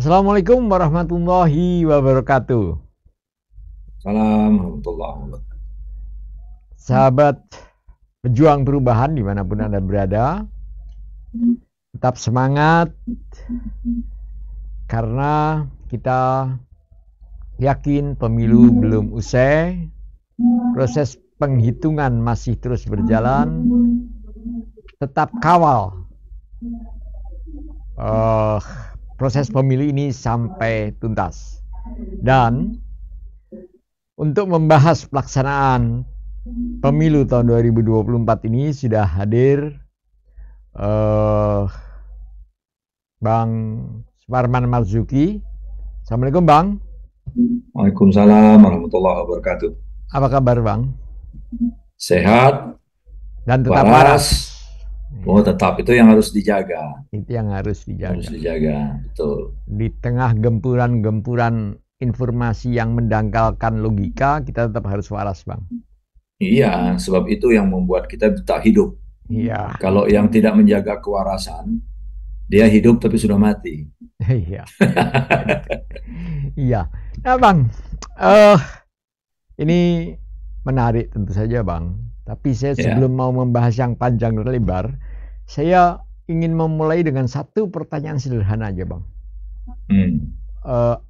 Assalamualaikum warahmatullahi wabarakatuh. Salam warahmatullahi wabarakatuh. Sahabat pejuang perubahan dimanapun Anda berada, tetap semangat karena kita yakin pemilu belum usai, proses penghitungan masih terus berjalan, tetap kawal uh, proses pemilu ini sampai tuntas. Dan untuk membahas pelaksanaan pemilu tahun 2024 ini sudah hadir uh, Bang Suparman Marzuki. Assalamualaikum Bang. Waalaikumsalam warahmatullahi wabarakatuh. Apa kabar Bang? Sehat, Dan tetap waras. waras. Oh, Ya, tetap itu yang harus dijaga. itu yang harus Harus dijaga. dijaga, betul. Di tengah gempuran-gempuran informasi yang mendangkalkan logika, kita tetap harus waras Bang. Iya, sebab itu yang membuat kita tak hidup. Iya, Kalau yang tidak menjaga kewarasan, dia hidup tapi sudah mati. iya, iya. Nah Bang, eh ini menarik tentu saja Bang. Tapi saya Ya, sebelum mau membahas yang panjang dan lebar, saya ingin memulai dengan satu pertanyaan sederhana aja Bang. hmm.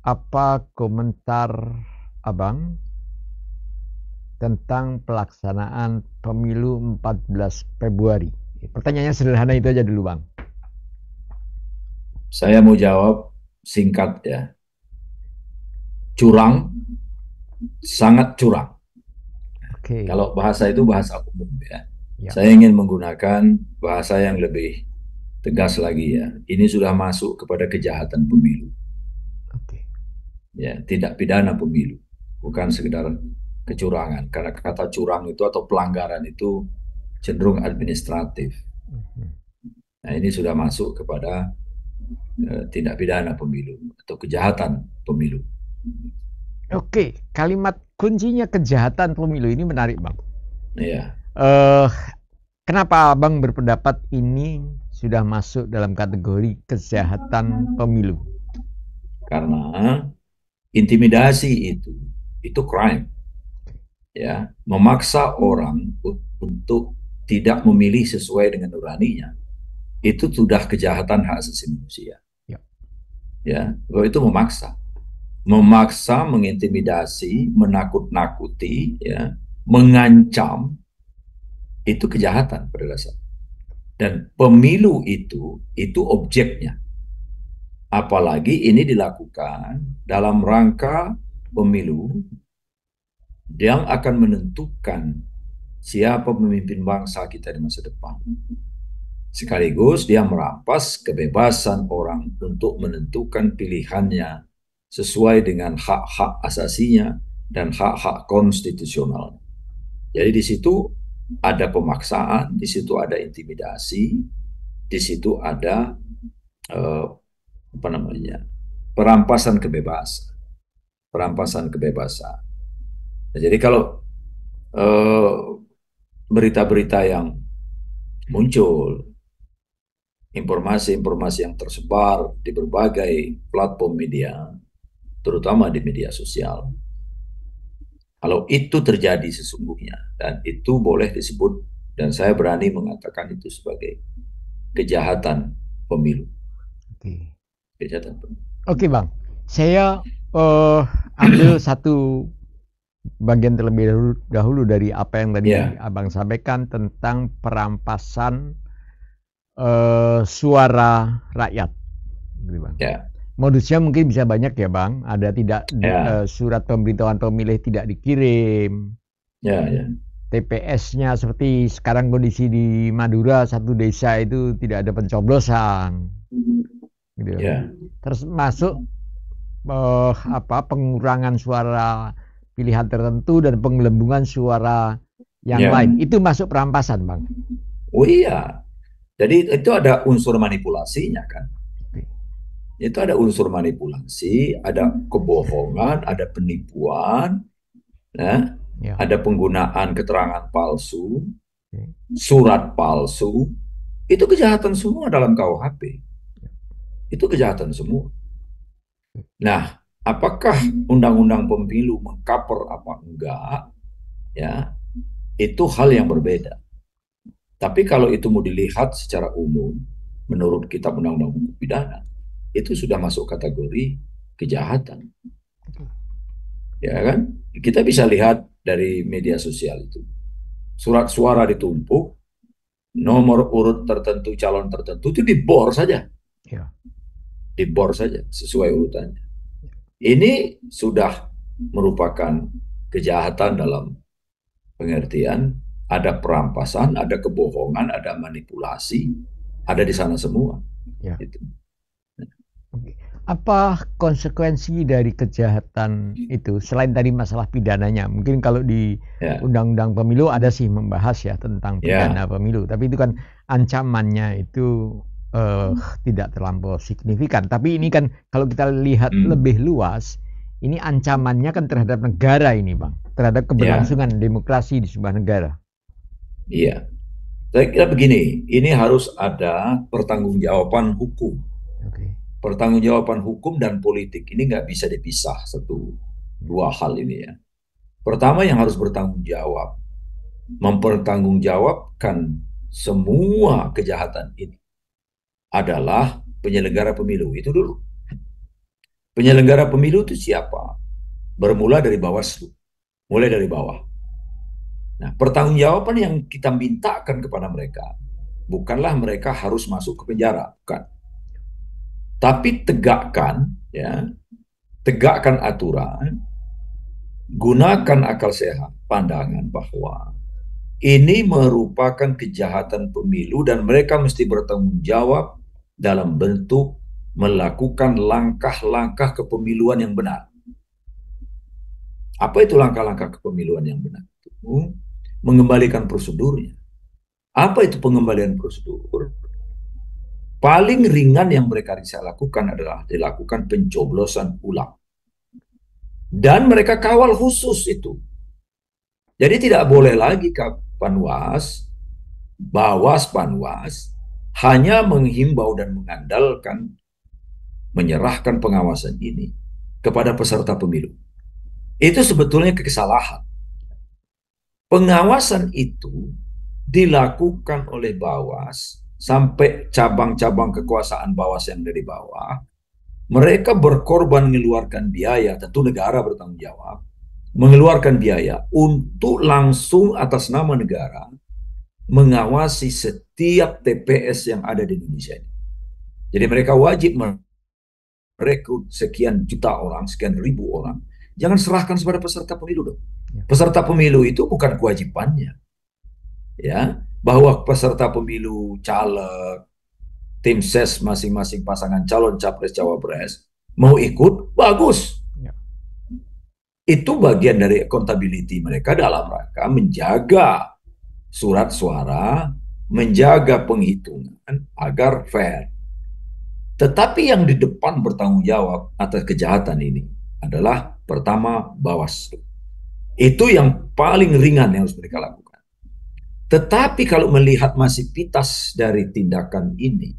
Apa komentar Abang tentang pelaksanaan pemilu 14 Februari? Pertanyaannya sederhana itu aja dulu Bang. Saya mau jawab singkat ya. Curang, sangat curang. Oke, Kalau bahasa itu bahasa umum ya. ya, Saya ingin menggunakan bahasa yang lebih tegas lagi ya. Ini sudah masuk kepada kejahatan pemilu. oke, Ya, tidak pidana pemilu. Bukan sekedar kecurangan. Karena kata curang itu atau pelanggaran itu cenderung administratif. mhm. Nah, ini sudah masuk kepada tindak pidana pemilu atau kejahatan pemilu. Oke. Kalimat kuncinya kejahatan pemilu ini menarik Bang. Ya, Eh, Kenapa Abang berpendapat ini sudah masuk dalam kategori kejahatan pemilu? karena intimidasi itu crime ya, memaksa orang untuk tidak memilih sesuai dengan nuraninya itu sudah kejahatan hak asasi manusia Ya, ya. Bahwa itu memaksa, mengintimidasi, menakut-nakuti ya, mengancam, itu kejahatan pada dasar. Dan pemilu itu objeknya, apalagi ini dilakukan dalam rangka pemilu yang akan menentukan siapa pemimpin bangsa kita di masa depan. Sekaligus dia merampas kebebasan orang untuk menentukan pilihannya sesuai dengan hak-hak asasinya dan hak-hak konstitusional. Jadi di situ ada pemaksaan, di situ ada intimidasi, di situ ada eh, apa namanya, perampasan kebebasan, perampasan kebebasan. Nah, jadi kalau eh, berita-berita yang muncul, informasi-informasi yang tersebar di berbagai platform media, terutama di media sosial. Kalau itu terjadi sesungguhnya, dan itu boleh disebut, dan saya berani mengatakan itu sebagai kejahatan pemilu. oke. Kejahatan pemilu. Oke Bang, saya ambil satu bagian terlebih dahulu dari apa yang tadi Ya, Abang sampaikan tentang perampasan suara rakyat, gitu Bang. ya, Modusnya mungkin bisa banyak ya Bang. Ada tidak ya, surat pemberitahuan pemilih tidak dikirim, ya, ya, TPS-nya seperti sekarang kondisi di Madura satu desa itu tidak ada pencoblosan, gitu. ya, Terus masuk pengurangan suara pilihan tertentu dan penggelembungan suara yang ya. lain. Itu masuk perampasan, Bang. Oh iya, jadi itu ada unsur manipulasinya kan. Oke. Itu ada unsur manipulasi, ada kebohongan, ada penipuan, ya, Ya. ada penggunaan keterangan palsu, Oke. surat palsu. Itu kejahatan semua dalam KUHP. Itu kejahatan semua. Nah, apakah undang-undang pemilu mengcover apa enggak? Ya, itu hal yang berbeda. Tapi kalau itu mau dilihat secara umum, menurut Kitab Undang-Undang Hukum Pidana, itu sudah masuk kategori kejahatan, ya kan? Kita bisa lihat dari media sosial itu, surat suara ditumpuk, nomor urut tertentu, calon tertentu itu dibor saja, Ya. dibor saja sesuai urutannya. Ini sudah merupakan kejahatan dalam pengertian ada perampasan, ada kebohongan, ada manipulasi, ada di sana semua. Ya. Gitu. Oke. Apa konsekuensi dari kejahatan itu selain tadi masalah pidananya? Mungkin kalau di Ya, Undang-Undang Pemilu ada sih membahas ya tentang pidana ya, pemilu, tapi itu kan ancamannya itu eh, tidak terlampau signifikan. Tapi ini kan kalau kita lihat lebih luas, ini ancamannya kan terhadap negara ini, Bang, terhadap ya, keberlangsungan demokrasi di sebuah negara. iya. Saya kira begini, ini harus ada pertanggungjawaban hukum. Oke. Pertanggungjawaban hukum dan politik ini nggak bisa dipisah satu dua hal ini ya. Pertama yang harus bertanggung jawab, mempertanggungjawabkan semua kejahatan ini adalah penyelenggara pemilu. Itu dulu. Penyelenggara pemilu itu siapa? Bermula dari Bawaslu, mulai dari bawah. Nah, pertanggungjawaban yang kita mintakan kepada mereka bukanlah mereka harus masuk ke penjara, bukan. Tapi tegakkan, ya, tegakkan aturan, gunakan akal sehat, pandangan bahwa ini merupakan kejahatan pemilu dan mereka mesti bertanggung jawab dalam bentuk melakukan langkah-langkah kepemiluan yang benar. Apa itu langkah-langkah kepemiluan yang benar? Itu mengembalikan prosedurnya. Apa itu pengembalian prosedur? Paling ringan yang mereka bisa lakukan adalah dilakukan pencoblosan ulang. Dan mereka kawal khusus itu. Jadi tidak boleh lagi Panwas, Bawas Panwas, hanya menghimbau dan mengandalkan menyerahkan pengawasan ini kepada peserta pemilu. Itu sebetulnya kesalahan. Pengawasan itu dilakukan oleh Bawas sampai cabang-cabang kekuasaan Bawas yang dari bawah. Mereka berkorban mengeluarkan biaya, tentu negara bertanggung jawab, mengeluarkan biaya untuk langsung atas nama negara mengawasi setiap TPS yang ada di Indonesia ini. Jadi mereka wajib merekrut sekian juta orang, sekian ribu orang. Jangan serahkan kepada peserta pemilu dong. Peserta pemilu itu bukan kewajibannya. Ya, bahwa peserta pemilu, caleg, tim ses masing-masing pasangan calon capres cawapres mau ikut, bagus. Ya. Itu bagian dari accountability mereka dalam rangka menjaga surat suara, menjaga penghitungan agar fair. Tetapi yang di depan bertanggung jawab atas kejahatan ini adalah pertama Bawaslu. Itu yang paling ringan yang harus mereka lakukan. Tetapi kalau melihat masivitas dari tindakan ini,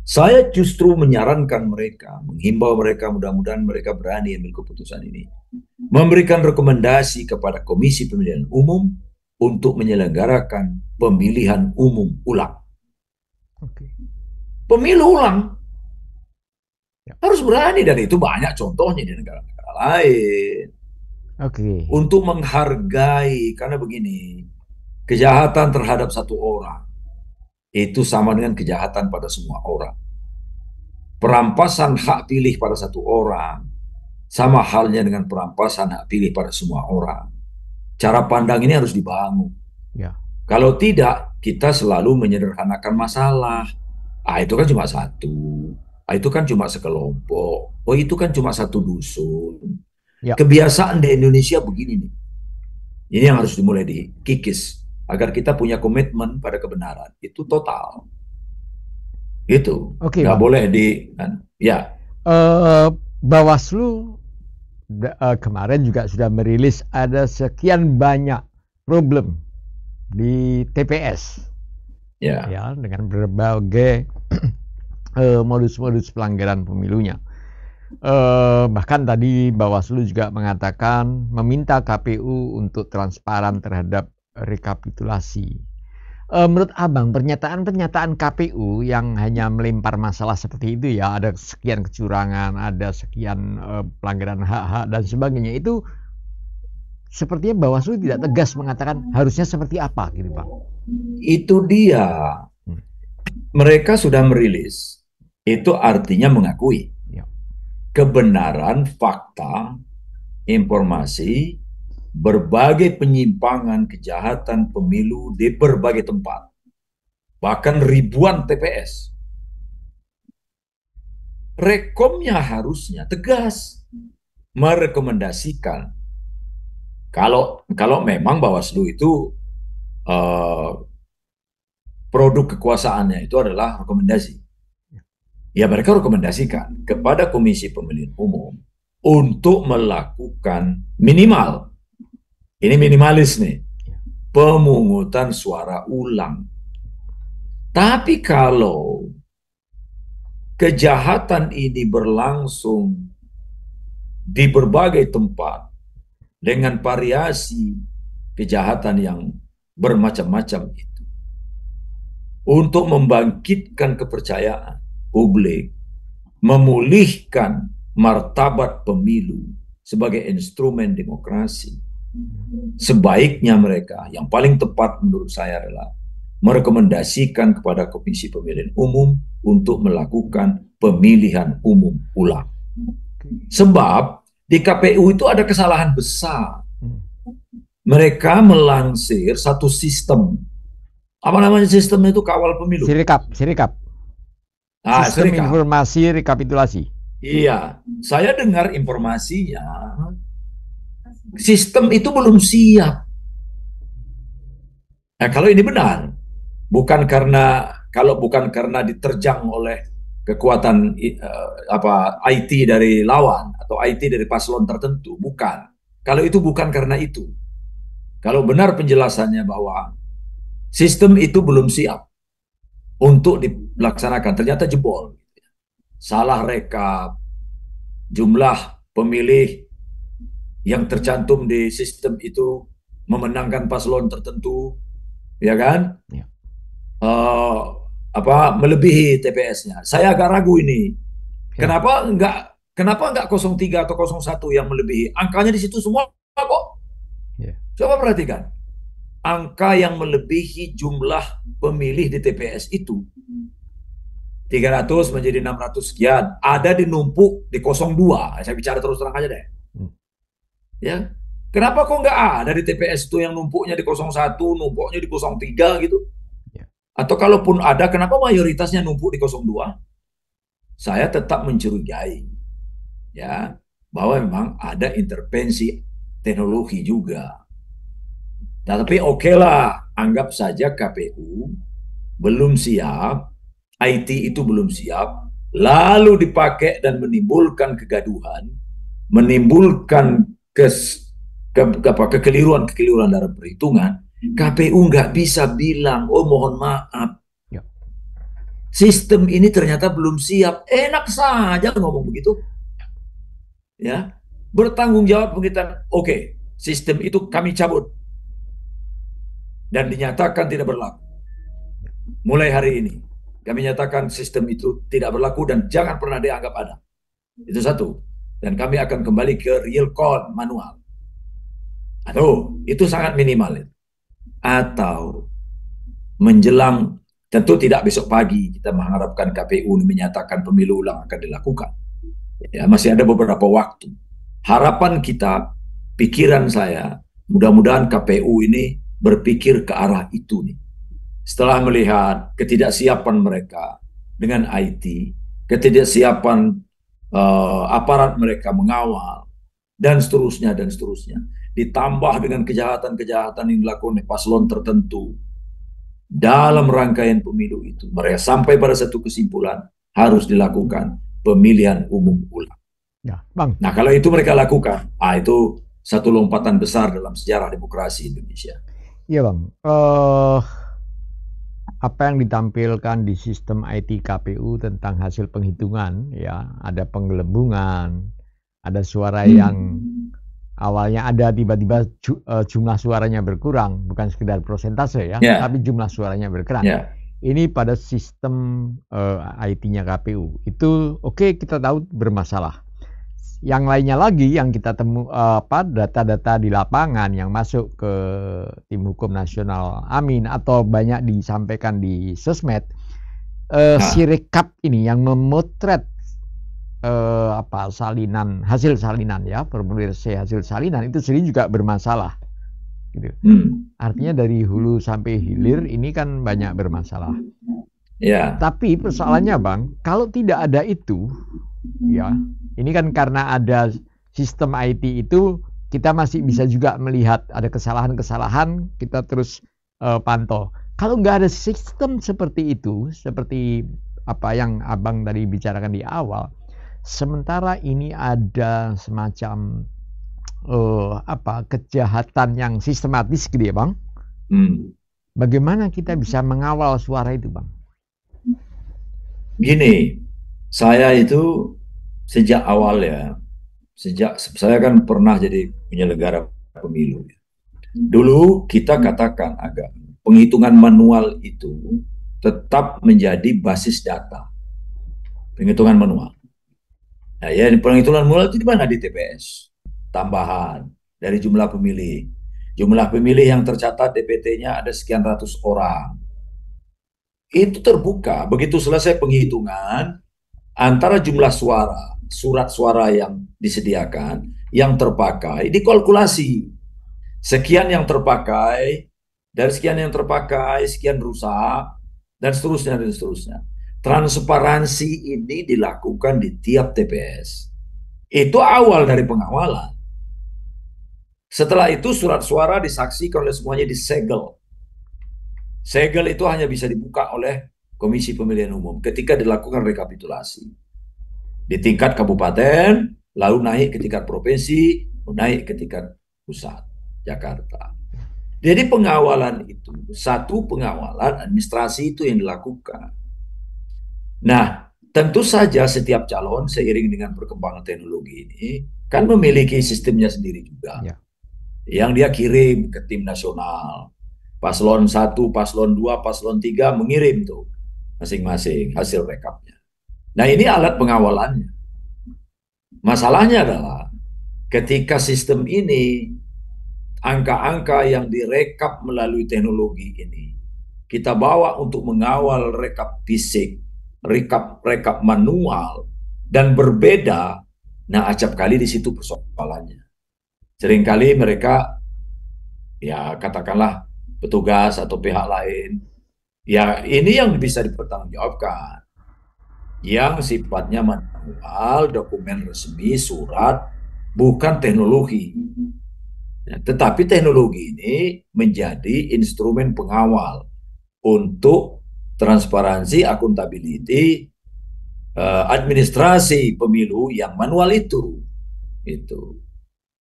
saya justru menyarankan mereka, menghimbau mereka, mudah-mudahan mereka berani ambil keputusan ini. Memberikan rekomendasi kepada Komisi Pemilihan Umum untuk menyelenggarakan pemilihan umum ulang. Oke. Pemilu ulang. Ya. Harus berani, dan itu banyak contohnya di negara-negara lain. Oke. Untuk menghargai, karena begini, kejahatan terhadap satu orang itu sama dengan kejahatan pada semua orang. Perampasan hak pilih pada satu orang sama halnya dengan perampasan hak pilih pada semua orang. Cara pandang ini harus dibangun. Ya. Kalau tidak, kita selalu menyederhanakan masalah. Itu kan cuma satu. Itu kan cuma sekelompok. Oh, itu kan cuma satu dusun. Ya. Kebiasaan di Indonesia begini nih. Ini yang harus dimulai dikikis agar kita punya komitmen pada kebenaran. Itu total. Itu. Oke, Nggak Bang. boleh ya. Bawaslu kemarin juga sudah merilis ada sekian banyak problem di TPS. Ya. Ya, dengan berbagai modus-modus pelanggaran pemilunya. Bahkan tadi Bawaslu juga mengatakan meminta KPU untuk transparan terhadap rekapitulasi. Menurut Abang, pernyataan-pernyataan KPU yang hanya melempar masalah seperti itu ya, ada sekian kecurangan, ada sekian pelanggaran hak-hak dan sebagainya, itu sepertinya Bawaslu tidak tegas mengatakan harusnya seperti apa gitu, Bang. Itu dia. Mereka sudah merilis. Itu artinya mengakui Ya. kebenaran, fakta, informasi, berbagai penyimpangan, kejahatan pemilu di berbagai tempat. Bahkan ribuan TPS. Rekomnya harusnya tegas merekomendasikan kalau memang Bawaslu itu produk kekuasaannya itu adalah rekomendasi. Ya mereka rekomendasikan kepada Komisi Pemilihan Umum untuk melakukan minimal, ini minimalis nih, pemungutan suara ulang. Tapi kalau kejahatan ini berlangsung di berbagai tempat dengan variasi kejahatan yang bermacam-macam itu, untuk membangkitkan kepercayaan publik, memulihkan martabat pemilu sebagai instrumen demokrasi, sebaiknya mereka, yang paling tepat menurut saya adalah merekomendasikan kepada Komisi Pemilihan Umum untuk melakukan pemilihan umum ulang. Sebab di KPU itu ada kesalahan besar. Mereka melansir satu sistem. Apa namanya sistem itu? Kawal pemilu. Sirekap. Sistem Sirekap. informasi rekapitulasi. Iya, saya dengar informasinya sistem itu belum siap. Nah, kalau ini benar, bukan karena diterjang oleh kekuatan IT dari lawan atau IT dari paslon tertentu, bukan. Kalau itu bukan karena itu. Kalau benar penjelasannya bahwa sistem itu belum siap untuk dilaksanakan, ternyata jebol. Salah rekap, jumlah pemilih yang tercantum di sistem itu memenangkan paslon tertentu, ya kan? Ya. Melebihi TPS-nya. Saya agak ragu ini. Ya. Kenapa enggak 03 atau 01 yang melebihi? Angkanya di situ semua kok. Ya. Coba perhatikan. Angka yang melebihi jumlah pemilih di TPS itu 300 menjadi 600 sekian, ada dinumpuk di 02. Saya bicara terus terang aja deh. Ya. Kenapa kok nggak ada di TPS itu yang numpuknya di 01, numpuknya di 03 gitu? Ya. Atau kalaupun ada, kenapa mayoritasnya numpuk di 02? Saya tetap mencurigai ya bahwa memang ada intervensi teknologi juga. Tapi oke lah, anggap saja KPU belum siap, IT itu belum siap, lalu dipakai dan menimbulkan kegaduhan, menimbulkan kekeliruan dalam perhitungan. KPU nggak bisa bilang, oh mohon maaf, sistem ini ternyata belum siap. Enak saja ngomong begitu. Ya, bertanggung jawab kita. Oke, sistem itu kami cabut dan dinyatakan tidak berlaku. Mulai hari ini kami nyatakan sistem itu tidak berlaku dan jangan pernah dianggap ada. Itu satu. Dan kami akan kembali ke real count manual. Atau itu sangat minimal. Atau menjelang, tentu tidak besok pagi kita mengharapkan KPU menyatakan pemilu ulang akan dilakukan. Ya, masih ada beberapa waktu. Harapan kita, pikiran saya, mudah-mudahan KPU ini berpikir ke arah itu nih. Setelah melihat ketidaksiapan mereka dengan IT, ketidaksiapan aparat mereka mengawal, dan seterusnya, ditambah dengan kejahatan-kejahatan yang dilakukan oleh paslon tertentu dalam rangkaian pemilu itu, mereka sampai pada satu kesimpulan harus dilakukan pemilihan umum ulang. Ya, Bang. Nah, kalau itu mereka lakukan, itu satu lompatan besar dalam sejarah demokrasi Indonesia. Iya, Bang. apa yang ditampilkan di sistem IT KPU tentang hasil penghitungan, ya, ada penggelembungan, ada suara yang awalnya ada, tiba-tiba jumlah suaranya berkurang, bukan sekedar persentase ya, tapi jumlah suaranya berkurang. Ini pada sistem IT-nya KPU. Itu oke, kita tahu bermasalah. Yang lainnya lagi yang kita data-data di lapangan yang masuk ke tim hukum nasional Amin atau banyak disampaikan di sosmed, Sirekap ini yang memotret hasil salinan ya, formulir C hasil salinan itu sendiri juga bermasalah gitu. Artinya dari hulu sampai hilir ini kan banyak bermasalah. Tapi persoalannya Bang, kalau tidak ada itu ya, ini kan karena ada sistem IT itu, kita masih bisa juga melihat ada kesalahan-kesalahan, kita terus pantau. Kalau nggak ada sistem seperti itu, seperti apa yang Abang tadi bicarakan di awal, sementara ini ada semacam kejahatan yang sistematis gitu ya Bang. Bagaimana kita bisa mengawal suara itu Bang? Gini, saya itu sejak awal ya, saya kan pernah jadi penyelenggara pemilu. Dulu kita katakan agak penghitungan manual itu tetap menjadi basis data. Penghitungan manual. Nah ya, penghitungan manual itu di mana? Di TPS. Tambahan dari jumlah pemilih. Jumlah pemilih yang tercatat DPT-nya ada sekian ratus orang. Itu terbuka, begitu selesai penghitungan, antara jumlah suara, surat suara yang disediakan, yang terpakai, dikalkulasi. Sekian yang terpakai, dari sekian yang terpakai, sekian rusak, dan seterusnya, dan seterusnya. Transparansi ini dilakukan di tiap TPS. Itu awal dari pengawalan. Setelah itu surat suara disaksikan oleh semuanya, disegel. Segel itu hanya bisa dibuka oleh Komisi Pemilihan Umum ketika dilakukan rekapitulasi. Di tingkat kabupaten, lalu naik ke tingkat provinsi, naik ke tingkat pusat, Jakarta. Jadi pengawalan itu, satu pengawalan administrasi itu yang dilakukan. Nah, tentu saja setiap calon seiring dengan perkembangan teknologi ini kan memiliki sistemnya sendiri juga. Yang dia kirim ke tim nasional. Paslon 1, paslon 2, paslon 3 mengirim tuh masing-masing hasil rekapnya. Nah ini alat pengawalannya. Masalahnya adalah ketika sistem ini, angka-angka yang direkap melalui teknologi ini, kita bawa untuk mengawal rekap fisik, rekap manual, dan berbeda, nah acap kali di situ persoalannya. Seringkali mereka, ya katakanlah, petugas atau pihak lain, ya ini yang bisa dipertanggungjawabkan, yang sifatnya manual, dokumen resmi, surat, bukan teknologi. Tetapi teknologi ini menjadi instrumen pengawal untuk transparansi, akuntability, administrasi pemilu yang manual itu.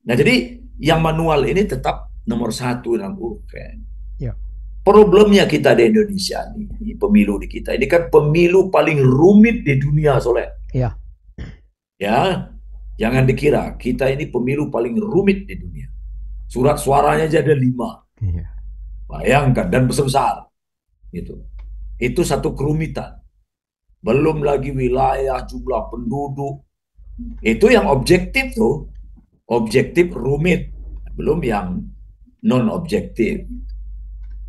Nah jadi yang manual ini tetap nomor 1 dalam urgen. Problemnya kita di Indonesia ini, pemilu di kita ini kan pemilu paling rumit di dunia, Soleh. Ya, jangan dikira kita ini pemilu paling rumit di dunia. Surat suaranya aja ada 5. Bayangkan, dan besar-besar. Itu satu kerumitan. Belum lagi wilayah, jumlah penduduk. Itu yang objektif tuh. Objektif rumit. Belum yang non-objektif.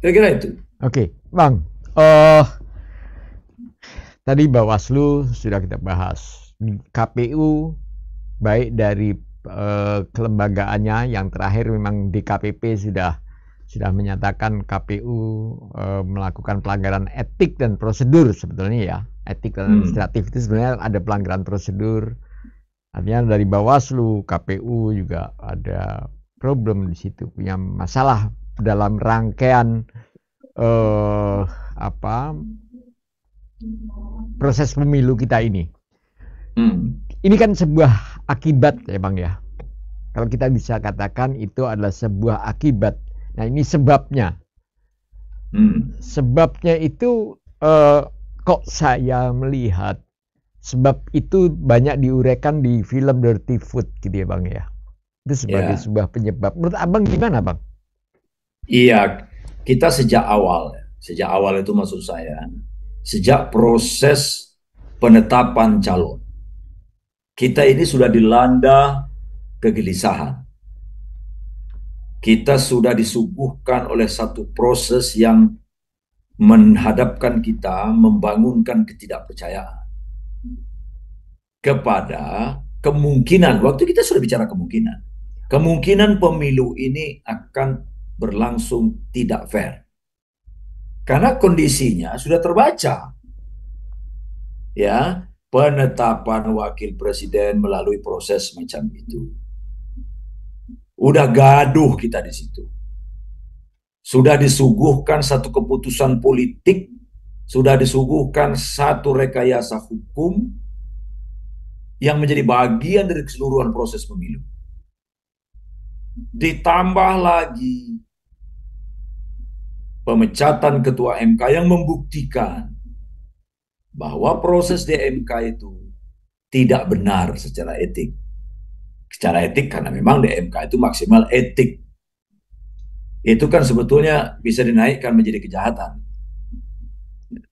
Kira-kira itu. Oke, Bang. Tadi Bawaslu sudah kita bahas. KPU baik dari kelembagaannya, yang terakhir memang DKPP sudah menyatakan KPU melakukan pelanggaran etik dan prosedur sebetulnya ya. Etik dan administratif itu sebenarnya ada pelanggaran prosedur. Artinya dari Bawaslu, KPU juga ada problem di situ, punya masalah dalam rangkaian proses pemilu kita ini. Ini kan sebuah akibat ya Bang ya. Kalau kita bisa katakan itu adalah sebuah akibat. Nah ini sebabnya. Sebabnya itu kok saya melihat sebab itu banyak diuraikan di film Dirty Food gitu ya Bang ya. Itu sebagai Ya, sebuah penyebab. Menurut Abang gimana Bang? iya, kita sejak awal itu maksud saya, sejak proses penetapan calon, kita ini sudah dilanda kegelisahan. Kita sudah disuguhkan oleh satu proses yang menghadapkan kita, membangunkan ketidakpercayaan kepada kemungkinan, waktu kita sudah bicara kemungkinan pemilu ini akan berlangsung tidak fair. Karena kondisinya sudah terbaca. Ya, penetapan wakil presiden melalui proses macam itu. Udah gaduh kita di situ. Sudah disuguhkan satu keputusan politik, sudah disuguhkan satu rekayasa hukum yang menjadi bagian dari keseluruhan proses pemilu. Ditambah lagi pemecatan ketua MK yang membuktikan bahwa proses di MK itu tidak benar secara etik. Secara etik karena memang di MK itu maksimal etik. Itu kan sebetulnya bisa dinaikkan menjadi kejahatan.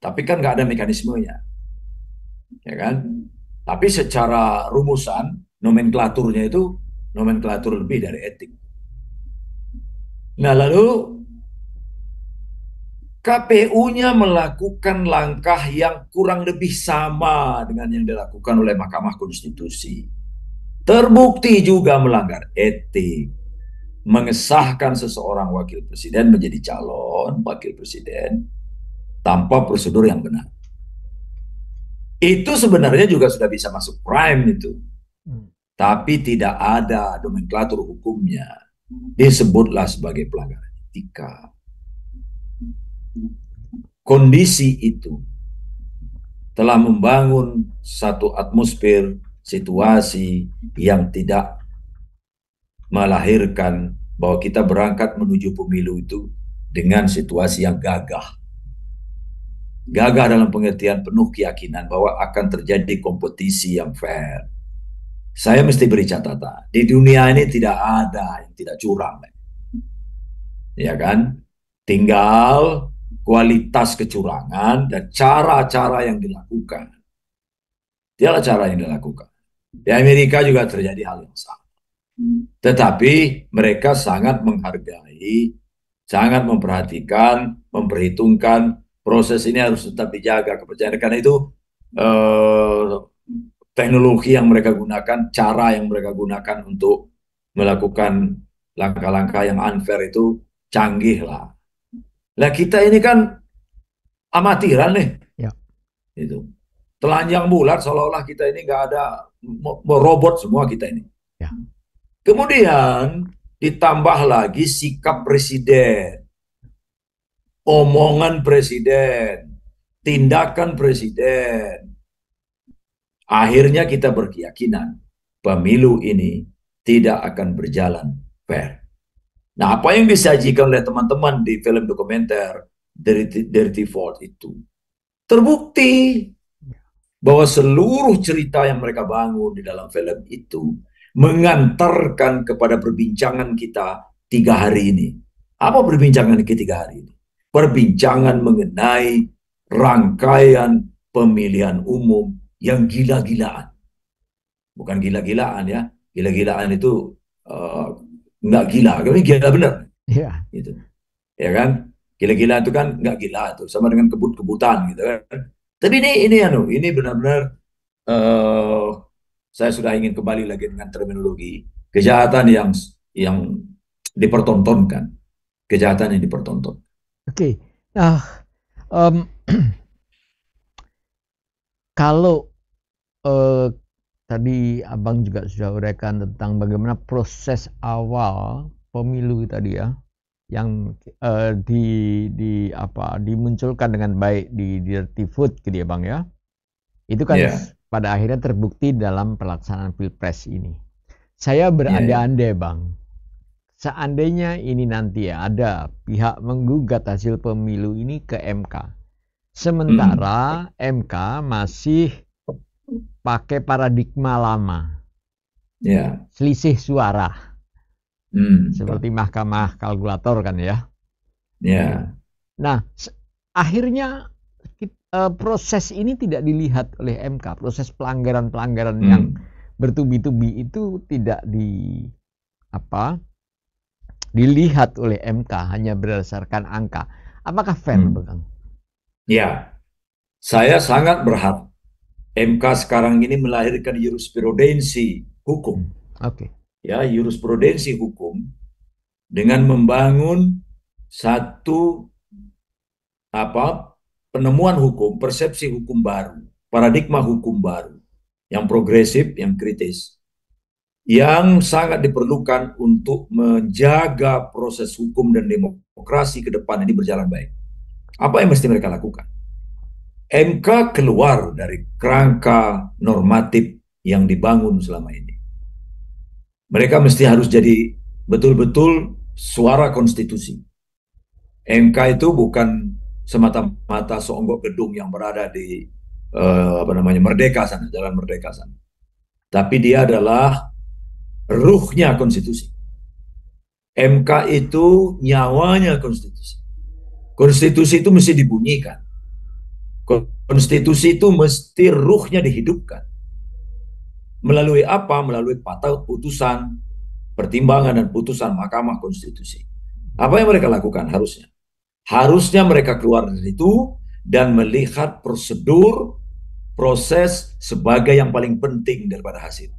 Tapi kan nggak ada mekanismenya. Ya kan? Tapi secara rumusan, nomenklaturnya itu nomenklatur lebih dari etik. Nah lalu KPU-nya melakukan langkah yang kurang lebih sama dengan yang dilakukan oleh Mahkamah Konstitusi. Terbukti juga melanggar etik, mengesahkan seseorang wakil presiden menjadi calon wakil presiden tanpa prosedur yang benar. Itu sebenarnya juga sudah bisa masuk crime itu. Tapi tidak ada nomenklatur hukumnya. Disebutlah sebagai pelanggaran etika. Kondisi itu telah membangun satu atmosfer situasi yang tidak melahirkan bahwa kita berangkat menuju pemilu itu dengan situasi yang gagah. Gagah dalam pengertian penuh keyakinan bahwa akan terjadi kompetisi yang fair. Saya mesti beri catatan, di dunia ini tidak ada yang tidak curang. Ya kan? Tinggal kualitas kecurangan dan cara-cara yang dilakukan. Itulah cara yang dilakukan. Di Amerika juga terjadi hal yang sama. Tetapi mereka sangat menghargai, sangat memperhatikan, memperhitungkan proses ini harus tetap dijaga kepercayaan. Karena itu teknologi yang mereka gunakan, cara yang mereka gunakan untuk melakukan langkah-langkah yang unfair itu canggih lah. Nah kita ini kan amatiran nih, Ya. itu telanjang bulat seolah-olah kita ini nggak ada robot semua kita ini. Ya. Kemudian ditambah lagi sikap presiden, omongan presiden, tindakan presiden. Akhirnya kita berkeyakinan pemilu ini tidak akan berjalan fair. Nah, apa yang disajikan oleh teman-teman di film dokumenter Dirty Ford itu terbukti bahwa seluruh cerita yang mereka bangun di dalam film itu mengantarkan kepada perbincangan kita 3 hari ini. Apa perbincangan kita 3 hari ini? Perbincangan mengenai rangkaian pemilihan umum yang gila-gilaan. Bukan gila-gilaan ya. Gila-gilaan itu nggak gila, tapi gila bener. Ya. Gitu. Ya kan? Gila-gila itu kan nggak gila tuh, sama dengan kebut-kebutan gitu kan. Tapi ini benar-benar saya sudah ingin kembali lagi dengan terminologi kejahatan yang dipertontonkan, kejahatan yang dipertonton. Oke. Nah, kalau tadi Abang juga sudah uraikan tentang bagaimana proses awal pemilu tadi ya, yang dimunculkan dengan baik di Dirty Food gitu ya Bang ya. Itu kan pada akhirnya terbukti dalam pelaksanaan Pilpres ini. Saya berandai-andai Bang, seandainya ini nanti ya ada pihak menggugat hasil pemilu ini ke MK. Sementara MK masih pakai paradigma lama. Ya. Selisih suara. Seperti mahkamah kalkulator kan ya. Ya. Nah, akhirnya proses ini tidak dilihat oleh MK. Proses pelanggaran-pelanggaran yang bertubi-tubi itu tidak dilihat oleh MK, hanya berdasarkan angka. Apakah fair, Bang? Ya, saya sangat berharap MK sekarang ini melahirkan jurisprudensi hukum. Oke. Ya, jurisprudensi hukum dengan membangun satu penemuan hukum, persepsi hukum baru, paradigma hukum baru yang progresif, yang kritis, yang sangat diperlukan untuk menjaga proses hukum dan demokrasi ke depan ini berjalan baik. Apa yang mesti mereka lakukan? MK keluar dari kerangka normatif yang dibangun selama ini. Mereka mesti harus jadi betul-betul suara konstitusi. MK itu bukan semata-mata seonggok gedung yang berada di Merdeka sana, Jalan Merdeka sana. Tapi dia adalah ruhnya konstitusi. MK itu nyawanya konstitusi. Konstitusi itu mesti dibunyikan. Konstitusi itu mesti ruhnya dihidupkan. Melalui apa? Melalui putusan, pertimbangan dan putusan Mahkamah Konstitusi. Apa yang mereka lakukan harusnya? Harusnya mereka keluar dari itu dan melihat prosedur, proses sebagai yang paling penting daripada hasil.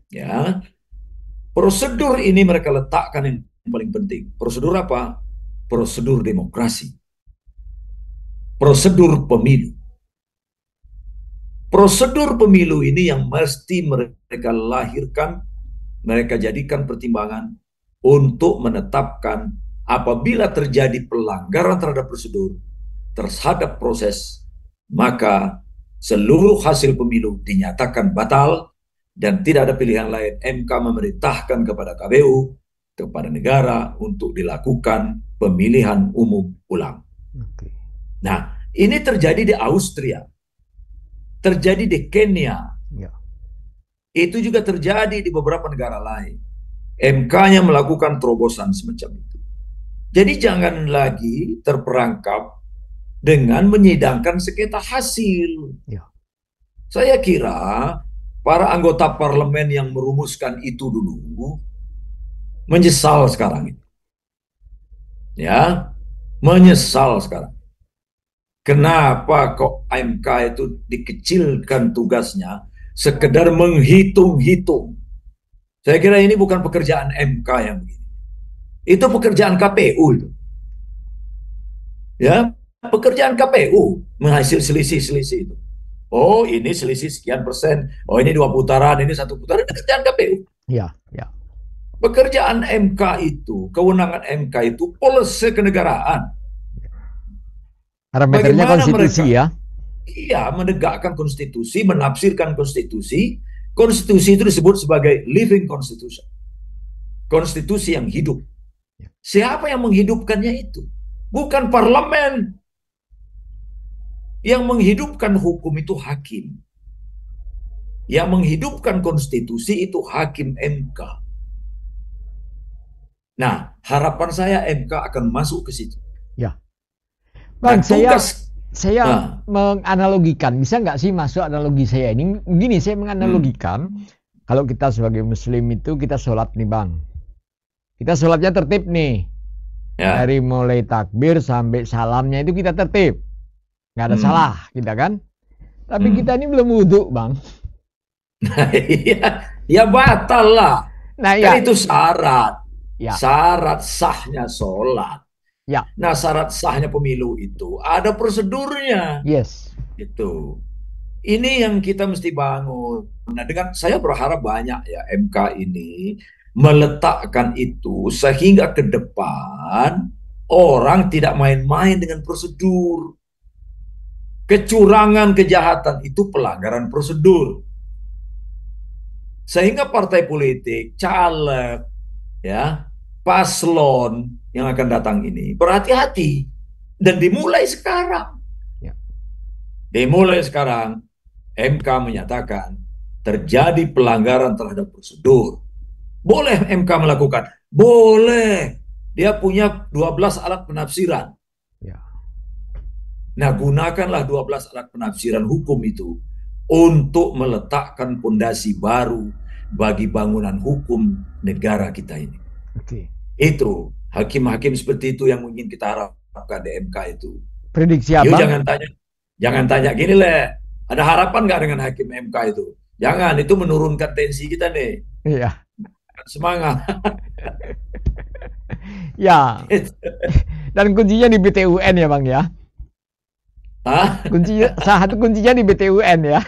Ya, prosedur ini mereka letakkan yang paling penting. Prosedur apa? Prosedur demokrasi. Prosedur pemilu. Prosedur pemilu ini yang mesti mereka lahirkan, mereka jadikan pertimbangan untuk menetapkan apabila terjadi pelanggaran terhadap prosedur, terhadap proses, maka seluruh hasil pemilu dinyatakan batal dan tidak ada pilihan lain. MK memerintahkan kepada KPU, kepada negara untuk dilakukan pemilihan umum ulang. Nah, ini terjadi di Austria. Terjadi di Kenya. Ya. Itu juga terjadi di beberapa negara lain. MK-nya melakukan terobosan semacam itu. Jadi jangan lagi terperangkap dengan menyidangkan sengketa hasil. Ya. Saya kira para anggota parlemen yang merumuskan itu dulu menyesal sekarang ini. Ya, menyesal sekarang. Kenapa kok MK itu dikecilkan tugasnya sekedar menghitung-hitung? Saya kira ini bukan pekerjaan MK yang begini. Itu pekerjaan KPU itu. Ya, pekerjaan KPU menghasil selisih-selisih itu. Oh, ini selisih sekian persen. Oh, ini 2 putaran, ini 1 putaran. Pekerjaan KPU. Ya, ya. Pekerjaan MK itu, kewenangan MK itu polisi kenegaraan. Parameternya konstitusi mereka, ya? Iya, menegakkan konstitusi, menafsirkan konstitusi. Konstitusi itu disebut sebagai living constitution. Konstitusi yang hidup. Siapa yang menghidupkannya itu? Bukan parlemen. Yang menghidupkan hukum itu hakim. Yang menghidupkan konstitusi itu hakim MK. Nah, harapan saya MK akan masuk ke situ. Ya. Bang, nah, saya menganalogikan, bisa nggak sih masuk analogi saya ini? Begini, saya menganalogikan, kalau kita sebagai muslim itu kita sholat nih Bang. Kita sholatnya tertib nih. Ya. Dari mulai takbir sampai salamnya itu kita tertib. Nggak ada salah kita kan. Tapi kita ini belum wudhu Bang. Ya batal lah. Nah, kan itu syarat. Ya. Syarat sahnya sholat. Ya. Nah, syarat sahnya pemilu itu ada prosedurnya. Yes. Itu. Ini yang kita mesti bangun. Nah, saya berharap banyak ya MK ini meletakkan itu sehingga ke depan orang tidak main-main dengan prosedur. Kecurangan, kejahatan itu pelanggaran prosedur. Sehingga partai politik, caleg, ya, paslon yang akan datang ini berhati-hati dan dimulai sekarang. Ya. Dimulai sekarang, MK menyatakan terjadi pelanggaran terhadap prosedur. Boleh MK melakukan? Boleh. Dia punya 12 alat penafsiran. Ya. Nah, gunakanlah 12 alat penafsiran hukum itu untuk meletakkan fondasi baru bagi bangunan hukum negara kita ini. Oke. Itu hakim-hakim seperti itu yang ingin kita harapkan di MK itu. Prediksi Yuk abang? jangan tanya gini le, ada harapan nggak dengan hakim MK itu? Jangan, itu menurunkan tensi kita nih. Iya. Semangat. Ya. Dan kuncinya di BTUN ya bang ya. Hah? Salah satu kuncinya di BTUN ya.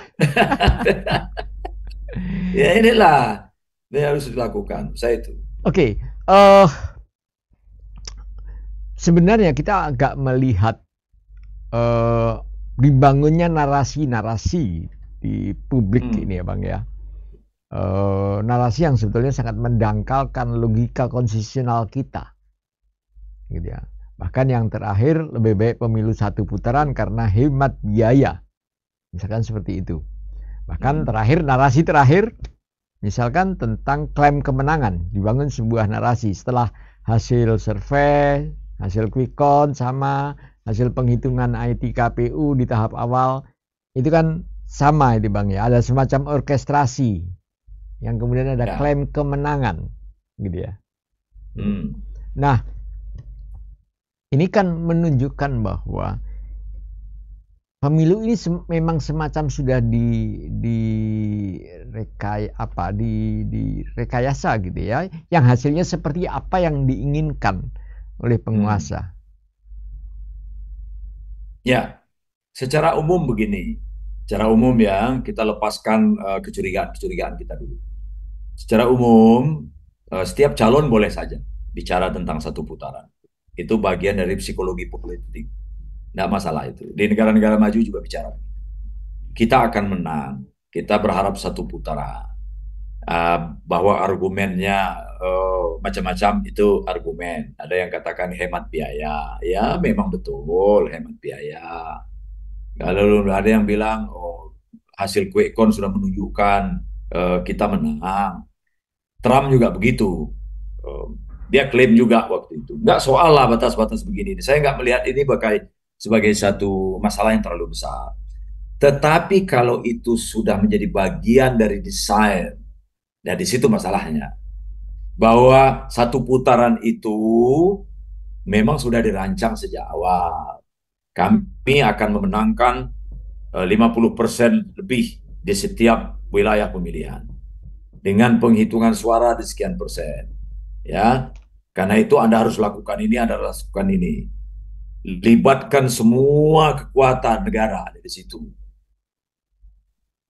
Ya inilah ini harus dilakukan. Saya itu. Oke. Sebenarnya kita agak melihat dibangunnya narasi-narasi di publik ini ya bang ya. Narasi yang sebetulnya sangat mendangkalkan logika konstitusional kita, gitu ya. Bahkan yang terakhir lebih baik pemilu satu putaran karena hemat biaya, misalkan seperti itu. Bahkan narasi terakhir, misalkan tentang klaim kemenangan, dibangun sebuah narasi setelah hasil survei, hasil quick count sama hasil penghitungan IT KPU di tahap awal itu kan sama itu bang ya, ada semacam orkestrasi yang kemudian ada klaim kemenangan, gitu ya. Nah, ini kan menunjukkan bahwa pemilu ini memang semacam sudah direkayasa gitu ya, yang hasilnya seperti apa yang diinginkan oleh penguasa. Ya, secara umum begini. Secara umum ya, kita lepaskan kecurigaan-kecurigaan kita dulu. Secara umum, setiap calon boleh saja bicara tentang satu putaran. Itu bagian dari psikologi politik. Nggak masalah itu. Di negara-negara maju juga bicara. Kita akan menang. Kita berharap satu putaran. Bahwa argumennya macam-macam itu argumen. Ada yang katakan hemat biaya. Ya, memang betul hemat biaya. Kalau ada yang bilang, hasil quick count sudah menunjukkan kita menang. Trump juga begitu. Dia klaim juga waktu itu. Nggak soal lah batas-batas begini. Saya nggak melihat ini sebagai satu masalah yang terlalu besar. Tetapi kalau itu sudah menjadi bagian dari desain, ya di situ masalahnya. Bahwa satu putaran itu memang sudah dirancang sejak awal. Kami akan memenangkan 50% lebih di setiap wilayah pemilihan dengan penghitungan suara di sekian persen. Ya, karena itu Anda harus lakukan ini, Anda harus lakukan ini. Libatkan semua kekuatan negara di situ.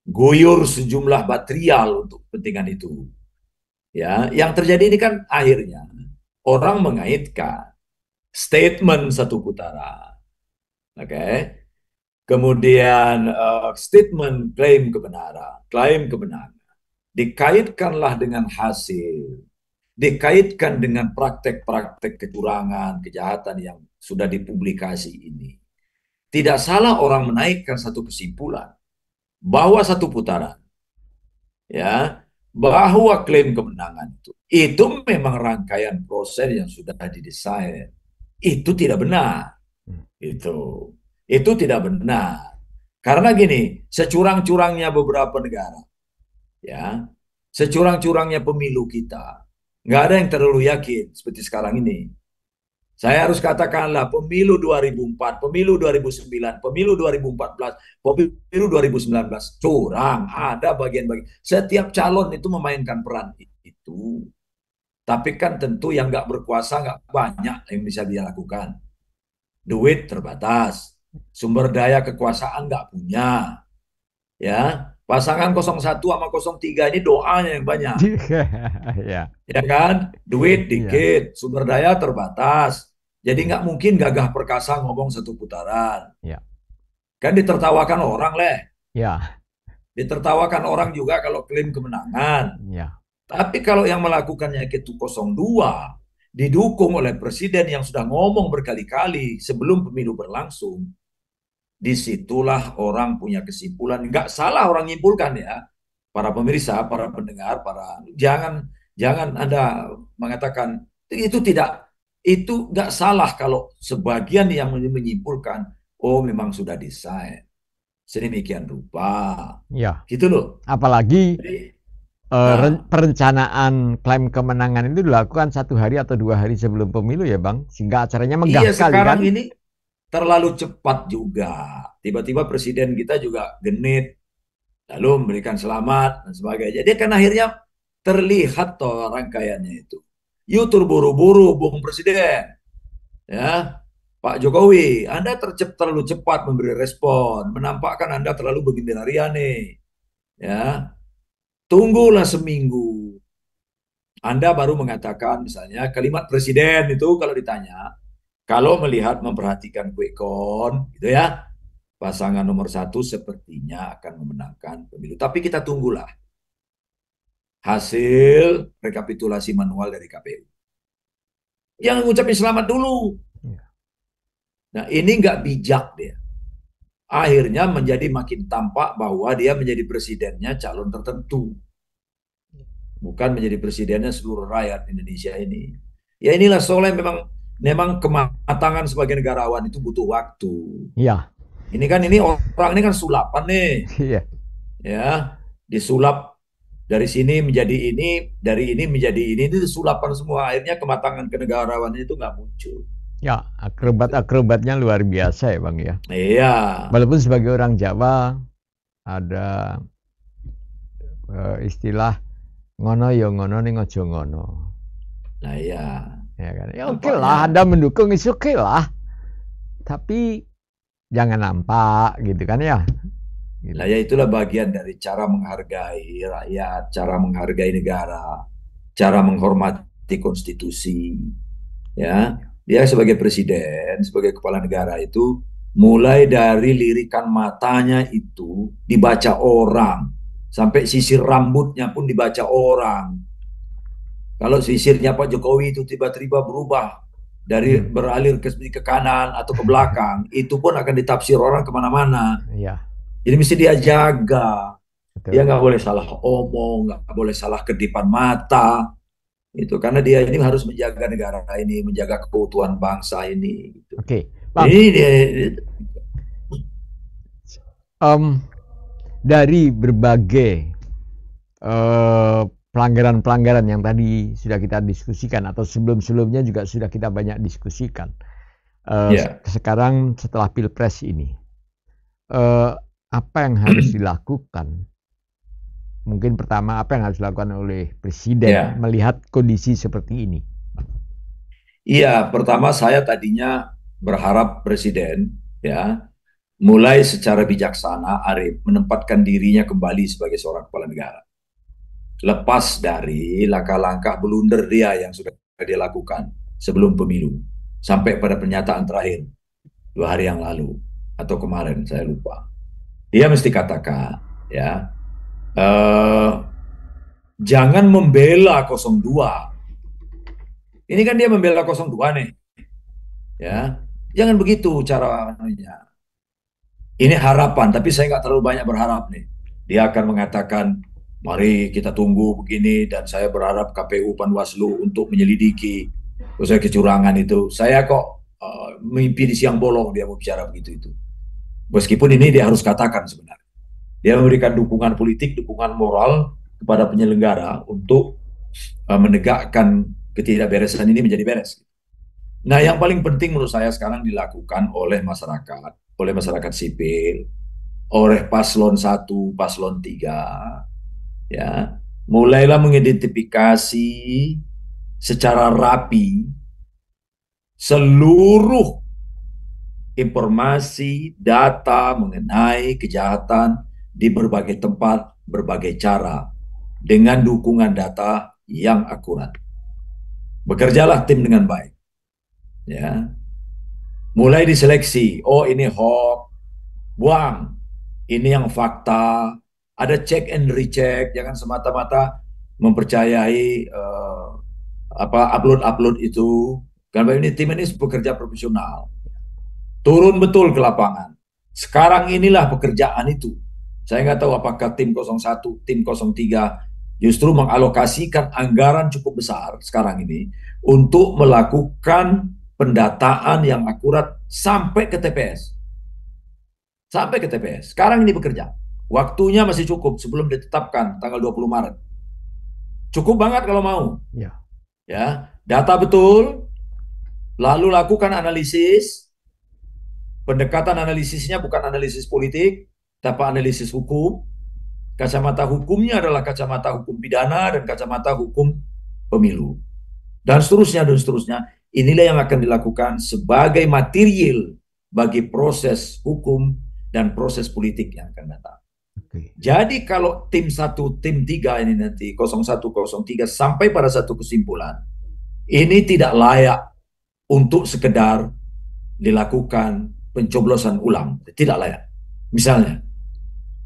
Guyur sejumlah material untuk kepentingan itu. Ya, yang terjadi ini kan akhirnya orang mengaitkan statement satu putaran. Oke. Kemudian statement klaim kebenaran, dikaitkanlah dengan hasil, dikaitkan dengan praktek-praktek kecurangan, kejahatan yang sudah dipublikasi ini. Tidak salah orang menaikkan satu kesimpulan bahwa satu putaran, ya, bahwa klaim kemenangan itu memang rangkaian proses yang sudah didesain. Itu tidak benar. Itu tidak benar. Karena gini, securang-curangnya beberapa negara, ya, securang-curangnya pemilu kita, nggak ada yang terlalu yakin seperti sekarang ini. Saya harus katakanlah pemilu 2004, pemilu 2009, pemilu 2014, pemilu 2019, curang, ada bagian-bagian. Setiap calon itu memainkan peran itu. Tapi kan tentu yang nggak berkuasa nggak banyak yang bisa dia lakukan. Duit terbatas, sumber daya kekuasaan nggak punya, ya. Pasangan 01 sama 03 ini doanya yang banyak, ya kan? Duit dikit, sumber daya terbatas, jadi nggak mungkin gagah perkasa ngomong satu putaran. Kan ditertawakan orang ditertawakan orang juga kalau klaim kemenangan. Tapi kalau yang melakukannya itu 02, didukung oleh presiden yang sudah ngomong berkali-kali sebelum pemilu berlangsung, disitulah orang punya kesimpulan. Nggak salah orang nyimpulkan ya, para pemirsa, para pendengar, jangan jangan Anda mengatakan itu tidak, itu nggak salah kalau sebagian yang menyimpulkan, oh memang sudah desain sedemikian rupa, Ya, gitu loh. apalagi Jadi, nah, perencanaan klaim kemenangan itu dilakukan 1 hari atau 2 hari sebelum pemilu ya Bang, sehingga acaranya megah iya sekali sekarang kan? ini terlalu cepat juga. Tiba-tiba presiden kita juga genit, lalu memberikan selamat dan sebagainya. Dia kan akhirnya terlihat toh rangkaiannya itu. You terburu-buru, Bung Presiden, ya. Pak Jokowi, Anda terlalu cepat memberi respon, menampakkan Anda terlalu bergembira ria nih, ya. Tunggulah seminggu. Anda baru mengatakan misalnya kalimat presiden itu kalau ditanya, kalau melihat memperhatikan quick count, gitu ya, pasangan nomor satu sepertinya akan memenangkan pemilu. Tapi kita tunggulah hasil rekapitulasi manual dari KPU. Yang ngucapin selamat dulu. Ya. Nah ini nggak bijak dia. Akhirnya menjadi makin tampak bahwa dia menjadi presidennya calon tertentu. Bukan menjadi presidennya seluruh rakyat Indonesia ini. Ya inilah soalnya memang memang kematangan sebagai negarawan itu butuh waktu. Iya. Ini orang ini kan sulapan nih, Iya. ya disulap dari sini menjadi ini, dari ini menjadi ini disulapan semua. Akhirnya kematangan kenegarawannya itu nggak muncul. Ya, Gitu. akrobat-akrobatnya luar biasa ya Bang ya. Iya, Walaupun sebagai orang Jawa ada istilah ngono ya ngono ning aja ngono. nah iya, Ya kan. Ya oke nampaknya. lah, Anda mendukung is oke lah. Tapi jangan nampak gitu kan ya. Gitu. Nah ya itulah bagian dari cara menghargai rakyat, cara menghargai negara, cara menghormati konstitusi. Ya, dia sebagai presiden, sebagai kepala negara itu mulai dari lirikan matanya itu dibaca orang, sampai sisir rambutnya pun dibaca orang. Kalau sisirnya Pak Jokowi itu tiba-tiba berubah dari Hmm. beralir ke kanan atau ke belakang, itu pun akan ditafsir orang kemana-mana. Iya, Jadi mesti dia jaga. Dia betul. nggak boleh salah omong, nggak boleh salah kedipan mata, itu karena dia ini harus menjaga negara ini, menjaga keutuhan bangsa ini. Gitu. Oke, Bang. Ini dia, Em, dari berbagai pelanggaran-pelanggaran yang tadi sudah kita diskusikan atau sebelum-sebelumnya juga sudah kita banyak diskusikan. ya, Sekarang setelah Pilpres ini, eh, apa yang harus dilakukan? Mungkin pertama apa yang harus dilakukan oleh Presiden ya, melihat kondisi seperti ini? iya. Pertama saya tadinya berharap presiden ya mulai secara bijaksana, arif, menempatkan dirinya kembali sebagai seorang kepala negara. Lepas dari langkah-langkah blunder dia yang sudah dia lakukan sebelum pemilu sampai pada pernyataan terakhir 2 hari yang lalu atau kemarin saya lupa. Dia mesti katakan ya, eh, jangan membela 02. Ini kan dia membela 02 nih, ya. Jangan begitu caranya. Ini harapan, tapi saya nggak terlalu banyak berharap nih. Dia akan mengatakan, mari kita tunggu begini, dan saya berharap KPU Panwaslu untuk menyelidiki proses kecurangan itu. Saya kok mimpi di siang bolong dia mau bicara begitu itu. Meskipun ini dia harus katakan sebenarnya. Dia memberikan dukungan politik, dukungan moral kepada penyelenggara untuk menegakkan ketidakberesan ini menjadi beres. Nah, yang paling penting menurut saya sekarang dilakukan oleh masyarakat sipil, oleh paslon 1, paslon 3, ya. Mulailah mengidentifikasi secara rapi seluruh informasi, data mengenai kejahatan di berbagai tempat, berbagai cara, dengan dukungan data yang akurat. Bekerjalah tim dengan baik. Ya, mulai diseleksi. Oh ini hoax, buang. Ini yang fakta. Ada check and recheck. Jangan semata-mata mempercayai upload itu. Karena ini tim ini bekerja profesional, turun betul ke lapangan. Sekarang inilah pekerjaan itu. Saya nggak tahu apakah tim 01, tim 03 justru mengalokasikan anggaran cukup besar sekarang ini untuk melakukan pendataan yang akurat sampai ke TPS. Sampai ke TPS. Sekarang ini bekerja. Waktunya masih cukup sebelum ditetapkan tanggal 20 Maret. Cukup banget kalau mau. Ya. Ya, data betul, lalu lakukan analisis. Pendekatan analisisnya bukan analisis politik, tapi analisis hukum. Kacamata hukumnya adalah kacamata hukum pidana dan kacamata hukum pemilu. Dan seterusnya, dan seterusnya. Inilah yang akan dilakukan sebagai material bagi proses hukum dan proses politik yang akan datang. Jadi kalau tim 1, tim 3 ini nanti 01, 03 sampai pada satu kesimpulan, ini tidak layak untuk sekedar dilakukan pencoblosan ulang, tidak layak. Misalnya,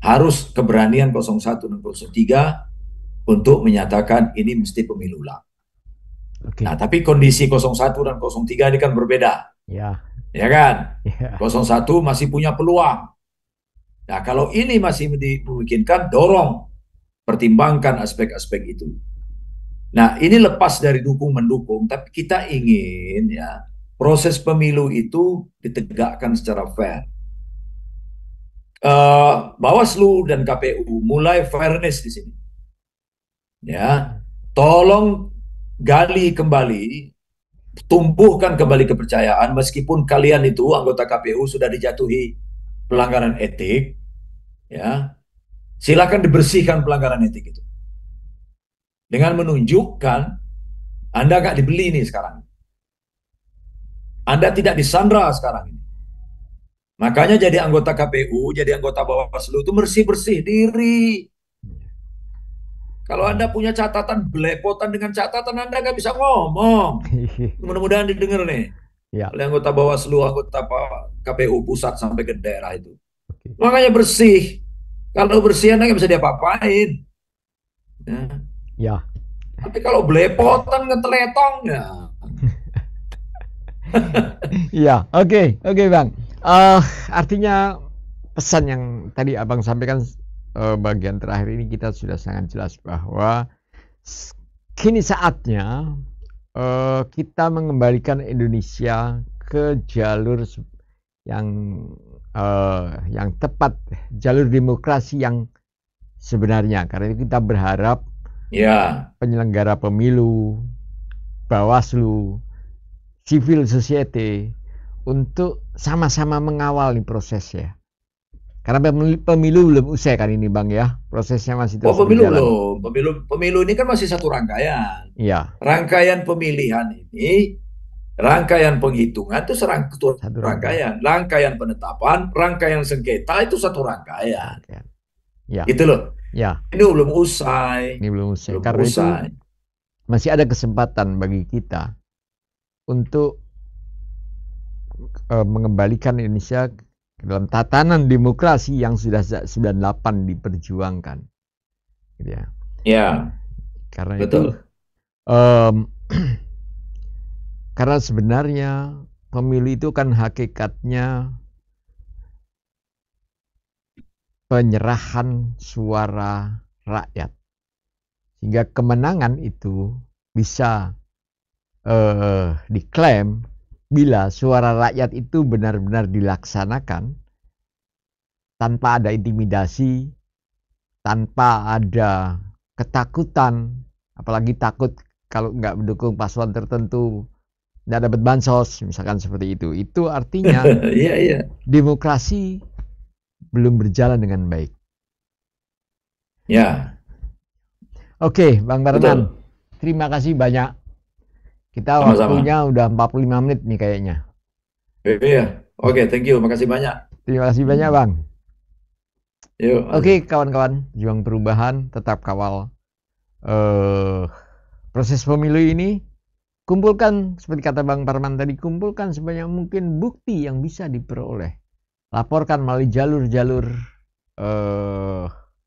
harus keberanian 01 dan 03 untuk menyatakan ini mesti pemilu ulang. Nah, tapi kondisi 01 dan 03 ini kan berbeda. Ya. Ya kan? 01 masih punya peluang. Nah, kalau ini masih dimungkinkan, dorong, pertimbangkan aspek-aspek itu. Nah, ini lepas dari dukung-mendukung, tapi kita ingin ya proses pemilu itu ditegakkan secara fair. Bawaslu dan KPU mulai fairness di sini. Ya, tolong gali kembali, tumbuhkan kembali kepercayaan meskipun kalian itu anggota KPU sudah dijatuhi pelanggaran etik, ya. Silakan dibersihkan pelanggaran etik itu. Dengan menunjukkan Anda nggak dibeli nih sekarang. Anda tidak disandra sekarang ini. Makanya jadi anggota KPU, jadi anggota Bawaslu itu bersih-bersih diri. Kalau Anda punya catatan belepotan dengan catatan, Anda nggak bisa ngomong. Mudah-mudahan didengar nih. Ya. Oleh anggota Bawaslu, anggota KPU pusat sampai ke daerah itu. Makanya bersih. Kalau bersih Anda nggak bisa diapa-apain. Ya. Tapi kalau belepotan ngeteletong ya. Iya, oke Bang. Artinya pesan yang tadi Abang sampaikan bagian terakhir ini kita sudah sangat jelas bahwa kini saatnya kita mengembalikan Indonesia ke jalur yang tepat, jalur demokrasi yang sebenarnya. Karena itu kita berharap penyelenggara pemilu, Bawaslu, civil society untuk sama-sama mengawal nih prosesnya. Karena pemilu belum usai kan ini Bang ya, prosesnya masih terus berjalan. Pemilu ini kan masih satu rangkaian. Iya. Rangkaian pemilihan ini, rangkaian penghitungan itu satu rangkaian. Rangkaian penetapan, rangkaian sengketa itu satu rangkaian. Ya. Gitu loh. Ya. Ini belum usai. Ini belum usai. Karena itu masih ada kesempatan bagi kita untuk mengembalikan Indonesia ke dalam tatanan demokrasi yang sudah 98 diperjuangkan, gitu ya. Ya. Karena betul. Itu, karena sebenarnya pemilu itu kan hakikatnya penyerahan suara rakyat, sehingga kemenangan itu bisa diklaim bila suara rakyat itu benar-benar dilaksanakan tanpa ada intimidasi, tanpa ada ketakutan, apalagi takut kalau nggak mendukung paslon tertentu nggak dapat bansos, misalkan seperti itu. Itu artinya demokrasi belum berjalan dengan baik. Ya. Oke, Bang Parman, terima kasih banyak. Kita waktunya udah 45 menit nih kayaknya. Iya. Oke, thank you. Makasih banyak. Terima kasih banyak, Bang. Yuk. Oke, kawan-kawan, Juang Perubahan tetap kawal proses pemilu ini. Kumpulkan, seperti kata Bang Parman tadi, kumpulkan sebanyak mungkin bukti yang bisa diperoleh. Laporkan melalui jalur-jalur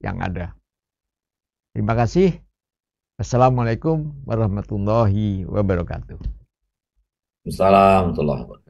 yang ada. Terima kasih. Assalamualaikum warahmatullahi wabarakatuh. Assalamualaikum warahmatullahi wabarakatuh.